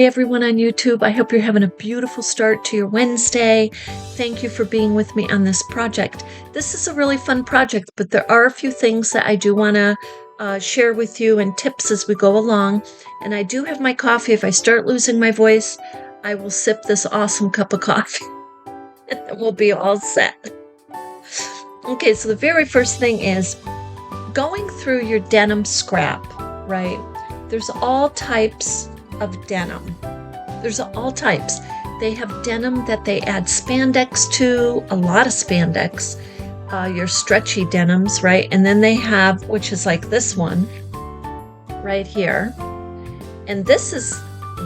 everyone on YouTube. I hope you're having a beautiful start to your Wednesday. Thank you for being with me on this project. This is a really fun project, but there are a few things that I do want to share with you and tips as we go along. And I do have my coffee. If I start losing my voice, I will sip this awesome cup of coffee and then we'll be all set. Okay, so the very first thing is going through your denim scrap, right? There's all types of denim. There's all types. They have denim that they add spandex to, a lot of spandex, your stretchy denims, right? And then they have, which is like this one right here. And this is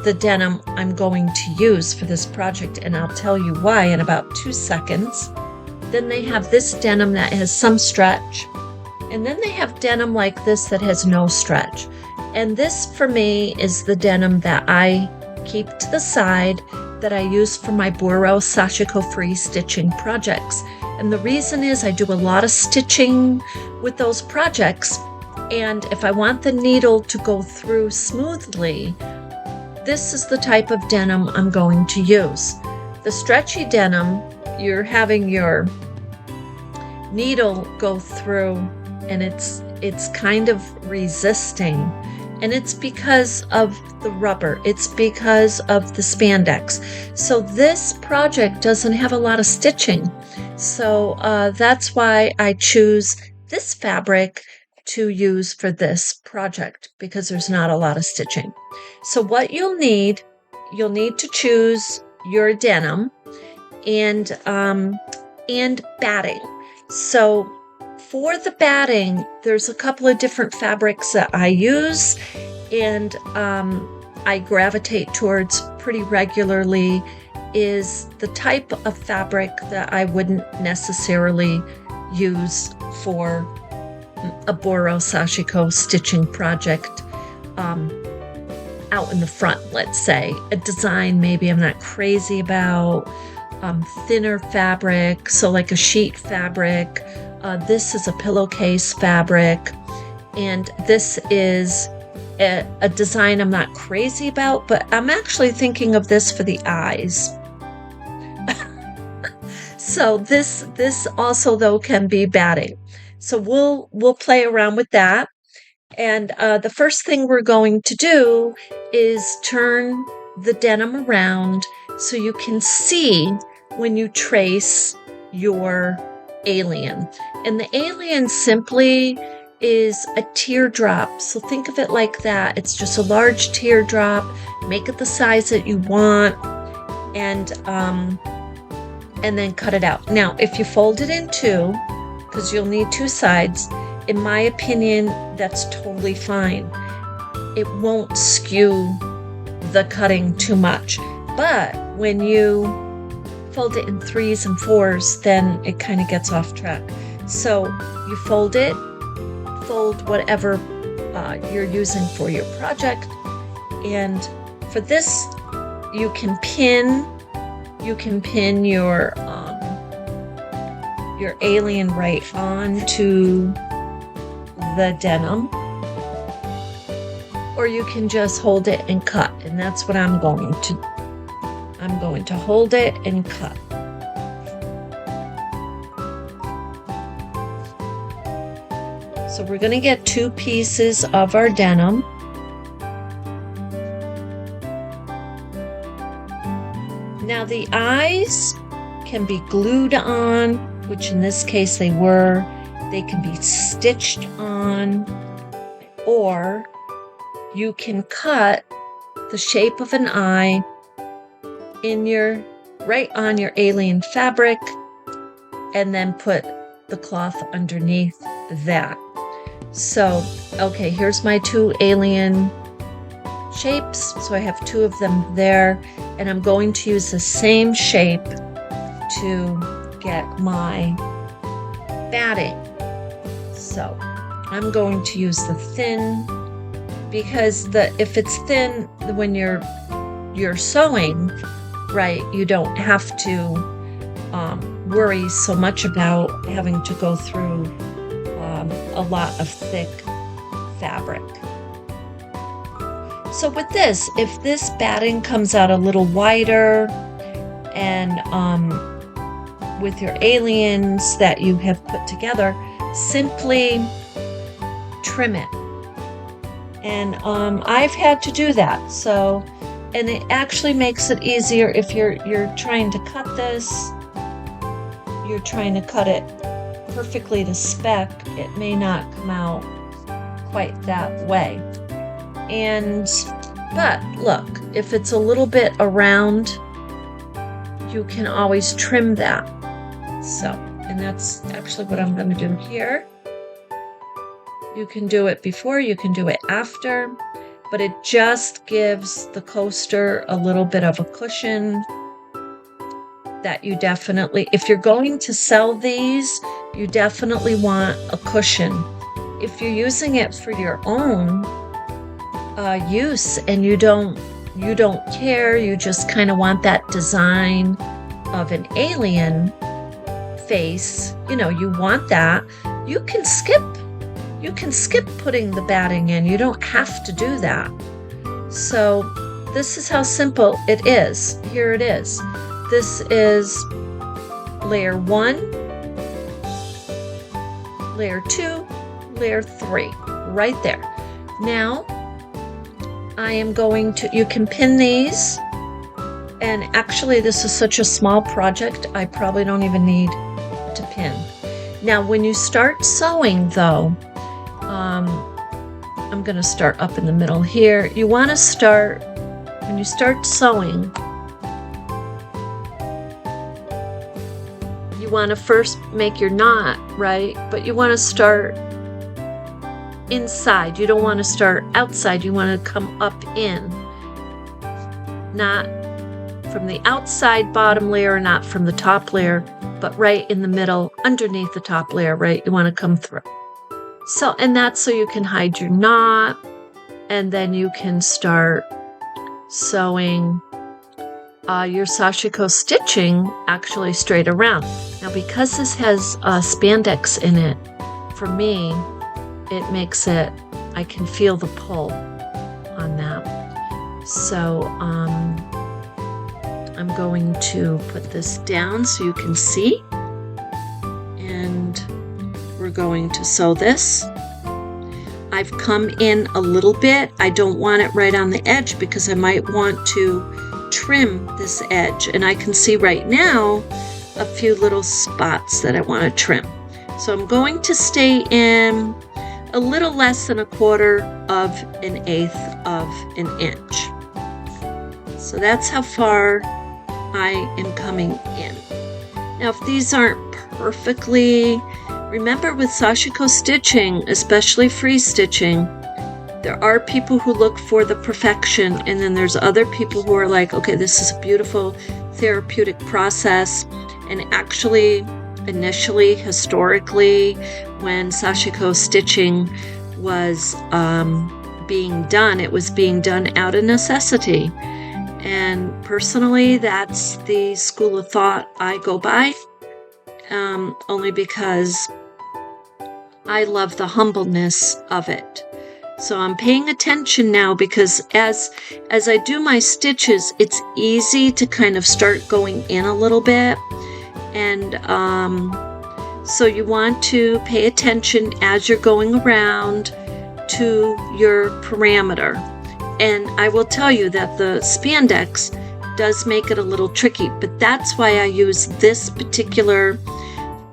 the denim I'm going to use for this project, and I'll tell you why in about 2 seconds. Then they have this denim that has some stretch. And then they have denim like this that has no stretch. And this for me is the denim that I keep to the side that I use for my Boro Sashiko free stitching projects. And the reason is I do a lot of stitching with those projects. And if I want the needle to go through smoothly, this is the type of denim I'm going to use. The stretchy denim, you're having your needle go through and it's kind of resisting. And it's because of the rubber. It's because of the spandex. So this project doesn't have a lot of stitching. So that's why I choose this fabric to use for this project, because there's not a lot of stitching. So what you'll need to choose your denim and batting. So for the batting, there's a couple of different fabrics that I use and I gravitate towards pretty regularly. Is the type of fabric that I wouldn't necessarily use for a Boro Sashiko stitching project out in the front, let's say. A design maybe I'm not crazy about, thinner fabric, so like a sheet fabric. This is a pillowcase fabric, and this is a design I'm not crazy about, but I'm actually thinking of this for the eyes. So this also though can be batting. So we'll play around with that. And the first thing we're going to do is turn the denim around so you can see when you trace your alien. And the alien simply is a teardrop. So think of it like that. It's just a large teardrop. Make it the size that you want, and then cut it out. Now, if you fold it in two, because you'll need two sides, in my opinion, that's totally fine. It won't skew the cutting too much. But when you fold it in 3s and 4s, then it kind of gets off track. So you fold it, fold whatever you're using for your project, and for this you can pin your alien right onto the denim, or you can just hold it and cut, and that's what I'm going to. I'm going to hold it and cut. So we're going to get 2 pieces of our denim. Now the eyes can be glued on, which in this case they were. They can be stitched on, or you can cut the shape of an eye right on your alien fabric, and then put the cloth underneath that. So, okay, here's my 2 alien shapes. So I have 2 of them there, and I'm going to use the same shape to get my batting. So I'm going to use the thin, because if it's thin, when you're sewing, right, you don't have to worry so much about having to go through a lot of thick fabric. So with this, if this batting comes out a little wider and with your aliens that you have put together, simply trim it. And I've had to do that. So, and it actually makes it easier if you're trying to cut this, you're trying to cut it perfectly to spec, it may not come out quite that way. But look, if it's a little bit around, you can always trim that. So, and that's actually what I'm going to do here. You can do it before, you can do it after, but it just gives the coaster a little bit of a cushion that you definitely, if you're going to sell these, you definitely want a cushion. If you're using it for your own use and you don't care, you just kind of want that design of an alien face, you know, you want that, you can skip putting the batting in. You don't have to do that. So this is how simple it is. Here it is. This is layer 1, layer 2, layer 3, right there. Now, I am going to, you can pin these, and actually this is such a small project, I probably don't even need to pin. Now, when you start sewing though, I'm going to start up in the middle here. You want to start, when you start sewing, you want to first make your knot, right? But you want to start inside. You don't want to start outside. You want to come up in. Not from the outside bottom layer, not from the top layer, but right in the middle, underneath the top layer, right? You want to come through. So, and that's so you can hide your knot, and then you can start sewing your sashiko stitching actually straight around. Now, because this has spandex in it, for me, it makes it, I can feel the pull on that. So, I'm going to put this down so you can see, and we're going to sew this. I've come in a little bit. I don't want it right on the edge because I might want to trim this edge, and I can see right now a few little spots that I want to trim. So I'm going to stay in a little less than 1/4 of an eighth of an inch. So that's how far I am coming in. Now, if these aren't perfectly, remember with sashiko stitching, especially free stitching, there are people who look for the perfection, and then there's other people who are like, okay, this is a beautiful therapeutic process. And actually, initially, historically, when sashiko stitching was being done, it was being done out of necessity. And personally, that's the school of thought I go by, only because I love the humbleness of it. So I'm paying attention now, because as I do my stitches, it's easy to kind of start going in a little bit. And so you want to pay attention as you're going around to your parameter. And I will tell you that the spandex does make it a little tricky, but that's why I use this particular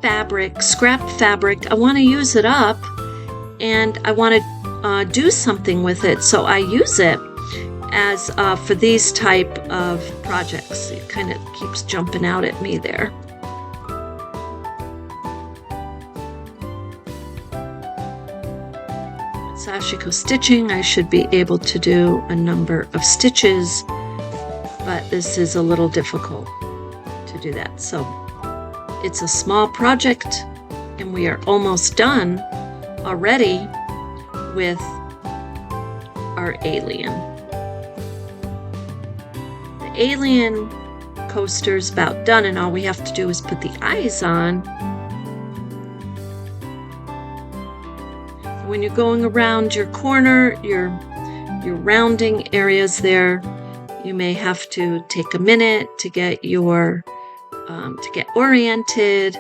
fabric, scrap fabric. I want to use it up, and I want to do something with it, so I use it as for these type of projects. It kind of keeps jumping out at me there. Sashiko stitching, I should be able to do a number of stitches, but this is a little difficult to do that. So it's a small project, and we are almost done already with our alien. The alien coaster is about done, and all we have to do is put the eyes on. When you're going around your corner, your your rounding areas there. You may have to take a minute to get your to get oriented,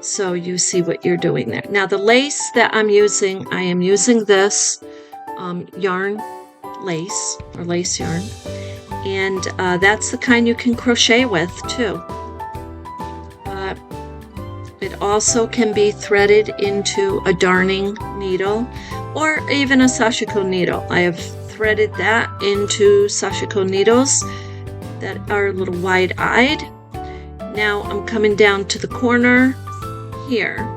so you see what you're doing there. Now the lace that I'm using, I am using this yarn lace, or lace yarn, and that's the kind you can crochet with too. It also can be threaded into a darning needle or even a sashiko needle. I have threaded that into sashiko needles that are a little wide-eyed. Now I'm coming down to the corner here.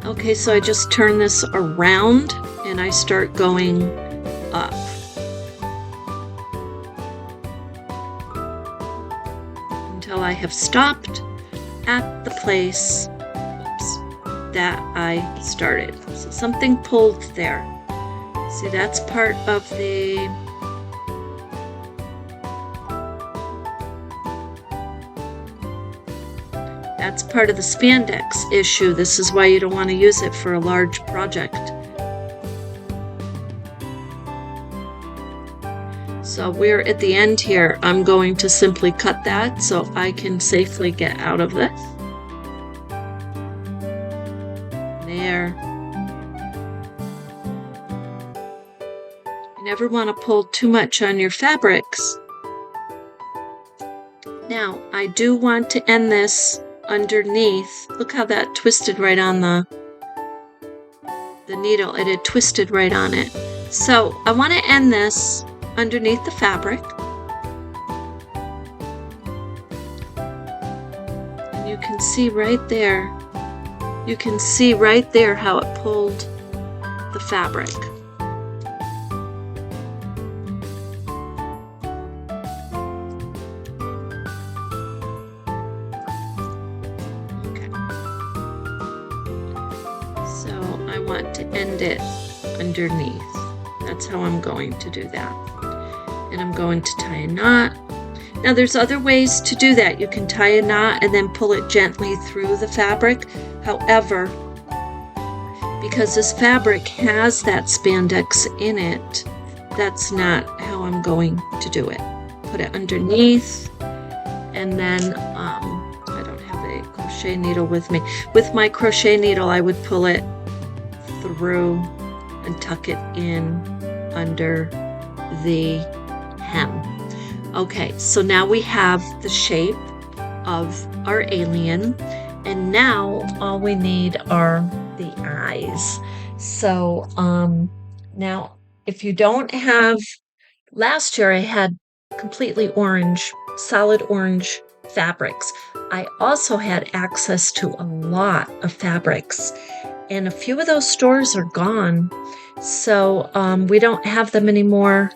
Okay, so I just turn this around and I start going up. Until I have stopped at the place that I started. So something pulled there. See, that's part of the spandex issue. This is why you don't want to use it for a large project. So we're at the end here. I'm going to simply cut that so I can safely get out of this. There. You never want to pull too much on your fabrics. Now, I do want to end this underneath. Look how that twisted right on the needle. It had twisted right on it. So I want to end this underneath the fabric. And you can see right there, how it pulled the fabric. Okay. So I want to end it underneath. That's how I'm going to do that. And I'm going to tie a knot. Now there's other ways to do that. You can tie a knot and then pull it gently through the fabric. However, because this fabric has that spandex in it, that's not how I'm going to do it. Put it underneath, and then I don't have a crochet needle with me. With my crochet needle, I would pull it through and tuck it in under the hem. Okay, so now we have the shape of our alien, and now all we need are the eyes. So now if you don't have, last year I had completely orange, solid orange fabrics. I also had access to a lot of fabrics, and a few of those stores are gone. So we don't have them anymore,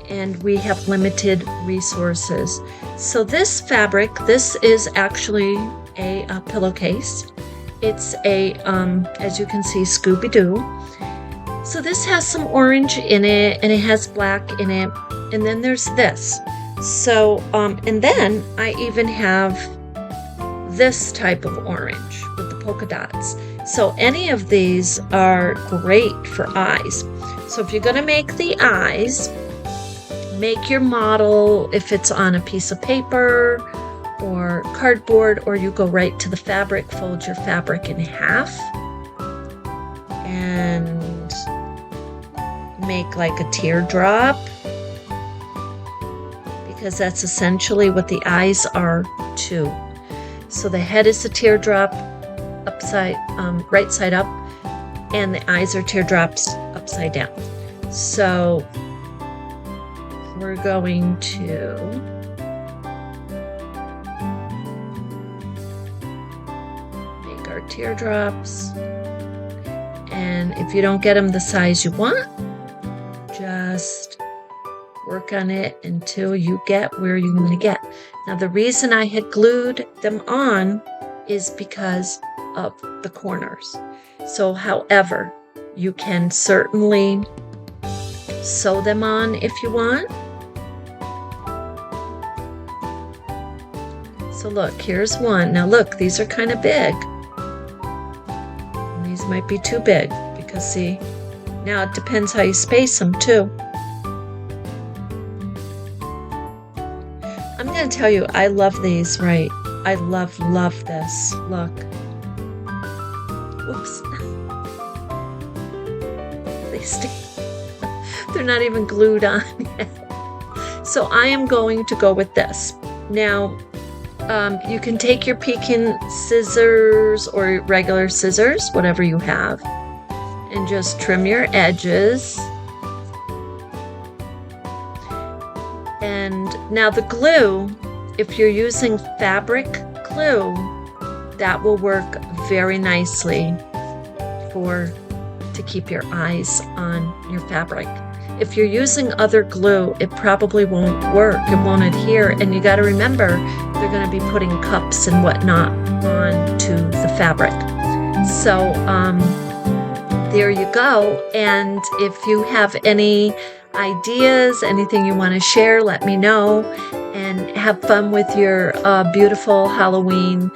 and we have limited resources. So this fabric, this is actually a pillowcase. It's a, as you can see, Scooby-Doo. So this has some orange in it, and it has black in it, and then there's this. So, and then I even have this type of orange with the polka dots. So any of these are great for eyes. So if you're going to make the eyes, make your model, if it's on a piece of paper or cardboard, or you go right to the fabric, fold your fabric in half and make like a teardrop, because that's essentially what the eyes are too. So the head is a teardrop upside, right side up, and the eyes are teardrops upside down. So we're going to make our teardrops, and if you don't get them the size you want, just work on it until you get where you want to get. Now the reason I had glued them on is because of the corners. So however, you can certainly sew them on if you want. So look, here's one. Now look, these are kind of big. And these might be too big because see, Now it depends how you space them too. I'm going to tell you, I love these, right? I love this. Look. Oops. They stay. They're not even glued on yet. So I am going to go with this. Now, you can take your Pekin scissors or regular scissors, whatever you have, and just trim your edges. And now the glue, if you're using fabric glue, that will work very nicely to keep your eyes on your fabric. If you're using other glue, it probably won't work. It won't adhere. And you got to remember, they're going to be putting cups and whatnot onto the fabric. So there you go. And if you have any ideas, anything you want to share, let me know. And have fun with your beautiful Halloween